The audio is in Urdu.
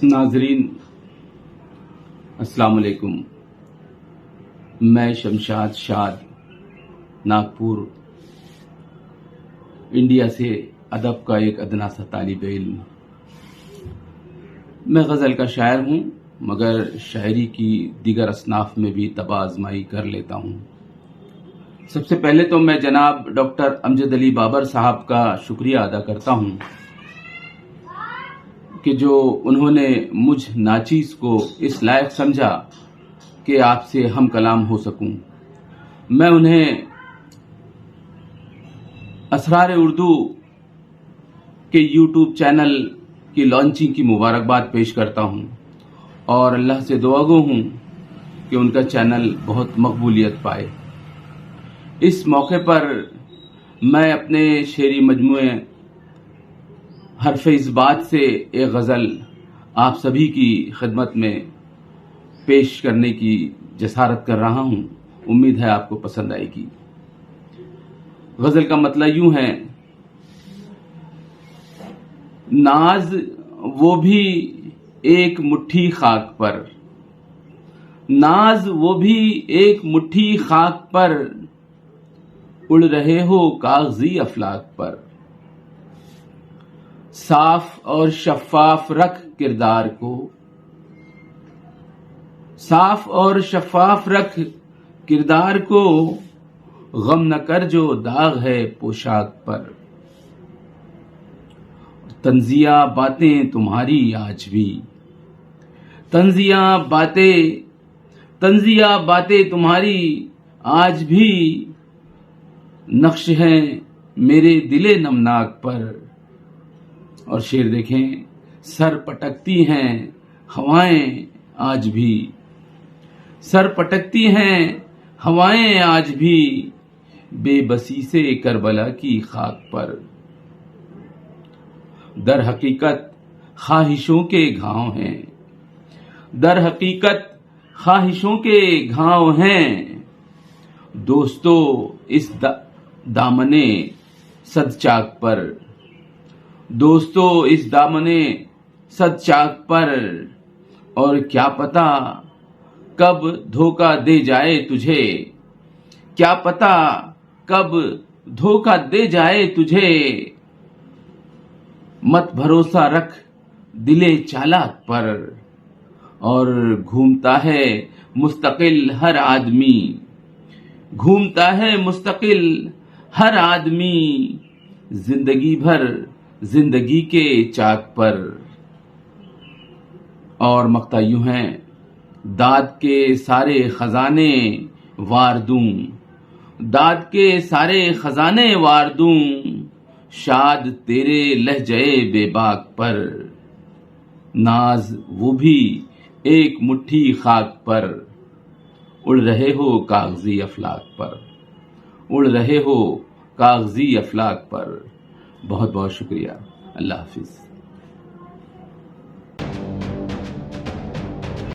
ناظرین السلام علیکم. میں شمشاد شاد ناگپور انڈیا سے ادب کا ایک ادنا سا طالب علم. میں غزل کا شاعر ہوں مگر شاعری کی دیگر اصناف میں بھی طبع آزمائی کر لیتا ہوں. سب سے پہلے تو میں جناب ڈاکٹر امجد علی بابر صاحب کا شکریہ ادا کرتا ہوں کہ جو انہوں نے مجھ ناچیز کو اس لائق سمجھا کہ آپ سے ہم کلام ہو سکوں. میں انہیں اسرار اردو کے یوٹیوب چینل کی لانچنگ کی مبارکباد پیش کرتا ہوں اور اللہ سے دعا گو ہوں کہ ان کا چینل بہت مقبولیت پائے. اس موقع پر میں اپنے شعری مجموعے حرف اس بات سے ایک غزل آپ سبھی کی خدمت میں پیش کرنے کی جسارت کر رہا ہوں. امید ہے آپ کو پسند آئے گی. غزل کا مطلب یوں ہے: ناز وہ بھی ایک مٹھی خاک پر، ناز وہ بھی ایک مٹھی خاک پر، اڑ رہے ہو کاغذی افلاک پر. صاف اور شفاف رکھ کردار کو، صاف اور شفاف رکھ کردار کو، غم نہ کر جو داغ ہے پوشاک پر. طنزیہ باتیں تمہاری آج بھی، طنزیہ باتیں تمہاری آج بھی نقش ہیں میرے دل نمناک پر. اور شعر دیکھیں: سر پٹکتی ہیں ہوائیں آج بھی، سر پٹکتی ہیں ہوائیں آج بھی، بے بسی سے کربلا کی خاک پر. در حقیقت خواہشوں کے گھاؤ ہیں، در حقیقت خواہشوں کے گھاؤ ہیں، دوستو اس دامنے صد چاک پر، دوستو اس دامنے صد چاک پر. اور کیا پتا کب دھوکہ دے جائے تجھے، کیا پتا کب دھوکہ دے جائے تجھے، مت بھروسہ رکھ دل چالاک پر. اور گھومتا ہے مستقل ہر آدمی، گھومتا ہے مستقل ہر آدمی، زندگی بھر زندگی کے چاک پر. اور مقطع یوں ہیں: داد کے سارے خزانے وار دوں، داد کے سارے خزانے وار دوں، شاد تیرے لہجے بے باک پر. ناز وہ بھی ایک مٹھی خاک پر، اڑ رہے ہو کاغذی افلاک پر، اڑ رہے ہو کاغذی افلاک پر. بہت بہت شکریہ. اللہ حافظ.